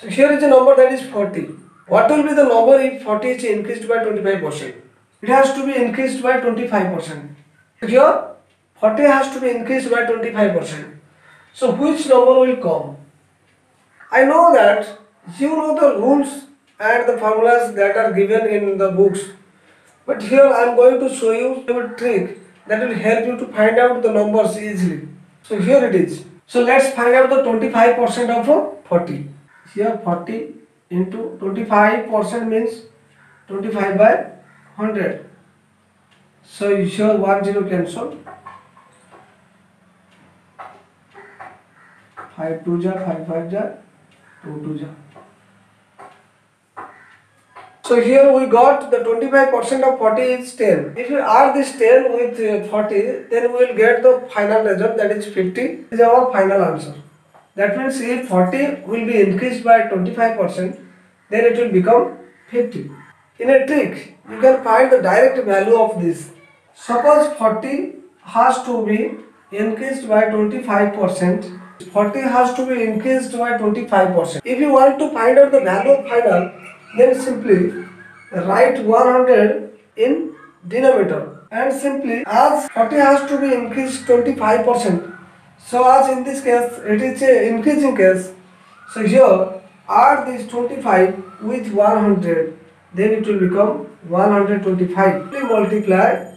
So here is a number that is 40. What will be the number if 40 is increased by 25%? It has to be increased by 25%. Here 40 has to be increased by 25%. So which number will come? I know that you know the rules and the formulas that are given in the books. But here I am going to show you a trick that will help you to find out the numbers easily. So here it is. So let's find out the 25% of 40. Here 40 into 25% means 25 by 100. So here 1 0 cancel. 5 2 ja, 5 5 ja, 2 2 ja. So here we got the 25% of 40 is 10. If you add this 10 with 40, then we will get the final result, that is 50. This is our final answer. That means if 40 will be increased by 25%, then it will become 50. In a trick, you can find the direct value of this. Suppose 40 has to be increased by 25%. 40 has to be increased by 25%. If you want to find out the value of final, then simply write 100 in denominator, and simply as 40 has to be increased 25%, so as in this case it is a increasing case, so here add this 25 with 100, then it will become 125. Simply multiply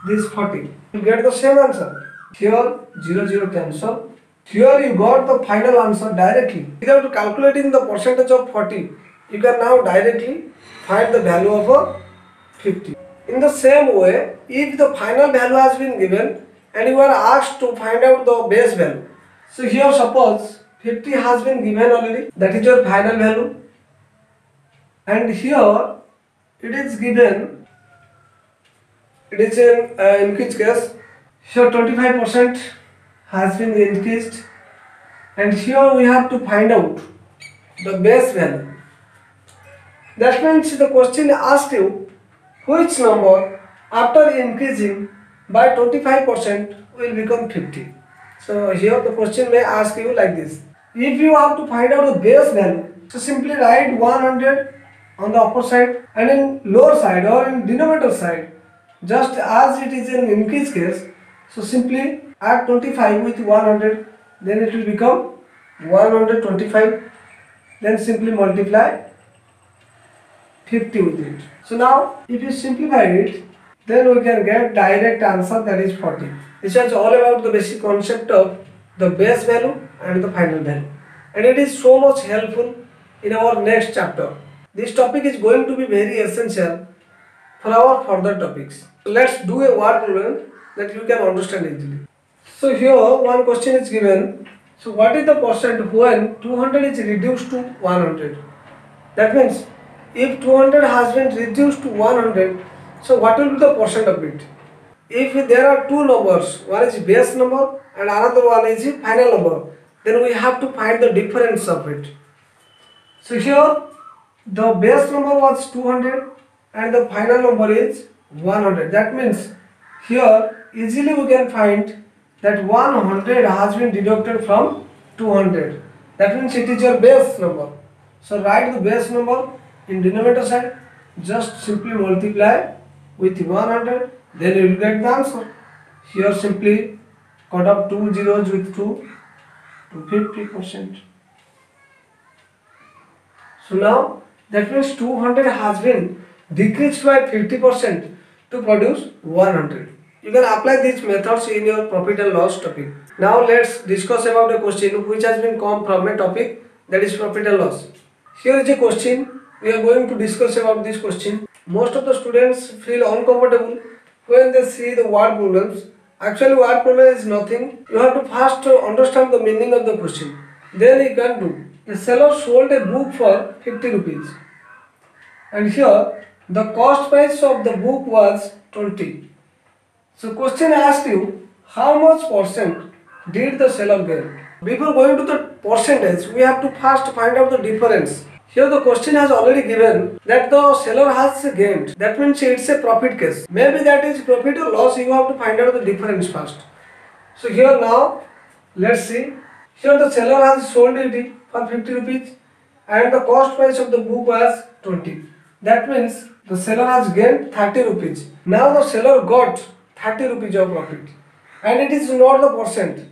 this 40, you get the same answer. Here 0 0 cancel. Here you got the final answer directly. Without calculating the percentage of 40, you can now directly find the value of 50. In the same way, if the final value has been given and you are asked to find out the base value. So here suppose 50 has been given already, that is your final value. And here it is given, it is an increased case. Here 25% has been increased, and here we have to find out the base value. That means the question asks you which number after increasing by 25% will become 50. So here the question may ask you like this. If you have to find out the base value, so simply write 100 on the upper side, and in lower side or in denominator side, just as it is an increase case, so simply add 25 with 100, then it will become 125, then simply multiply 50 with it. So now if you simplify it, then we can get direct answer, that is 40. This is all about the basic concept of the base value and the final value, and it is so much helpful in our next chapter. This topic is going to be very essential for our further topics. So let's do a word problem that you can understand easily. So here one question is given. So what is the percent when 200 is reduced to 100? That means if 200 has been reduced to 100, so what will be the percent of it? If there are two numbers, one is base number and another one is final number, then we have to find the difference of it. So here the base number was 200 and the final number is 100. That means here easily we can find that 100 has been deducted from 200. That means it is your base number. So write the base number in denominator side, just simply multiply with 100, then you will get the answer. Here simply cut off 2 zeros with 2 to 50%. So now that means 200 has been decreased by 50% to produce 100. You can apply these methods in your profit and loss topic. Now let's discuss about a question which has been come from a topic, that is profit and loss. Here is a question. We are going to discuss about this question. Most of the students feel uncomfortable when they see the word problems. Actually word problem is nothing. You have to first understand the meaning of the question. Then you can do. A seller sold a book for 50 rupees. And here the cost price of the book was 20. So question asks you how much percent did the seller gain. Before going to the percentage, we have to first find out the difference. Here the question has already given that the seller has gained. That means it's a profit case. Maybe that is profit or loss, you have to find out the difference first. So here now, let's see. Here the seller has sold it for 50 rupees and the cost price of the book was 20. That means the seller has gained 30 rupees. Now the seller got 30 rupees of profit, and it is not the percent.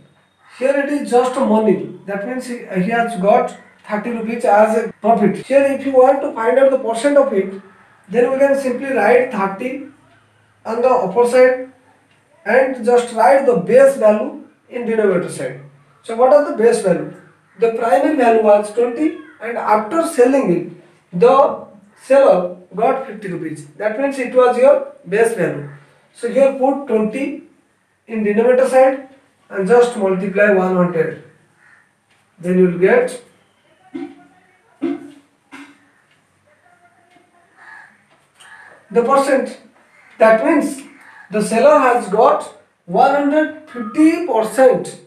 Here it is just money. That means he has got 30 rupees as a profit. Here if you want to find out the percent of it, then we can simply write 30 on the upper side and just write the base value in denominator side. So what are the base value? The primary value was 20, and after selling it, the seller got 50 rupees. That means it was your base value. So here put 20 in denominator side and just multiply 100. Then you will get the percent. That means the seller has got 150%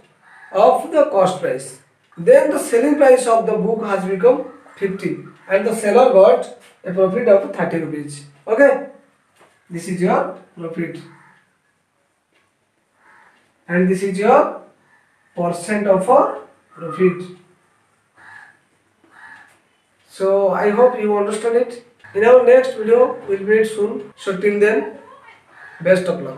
of the cost price. Then the selling price of the book has become 50, and the seller got a profit of 30 rupees. Okay, this is your profit, and this is your percent of a profit. So I hope you understand it. In our next video, we'll meet soon. So till then, best of luck.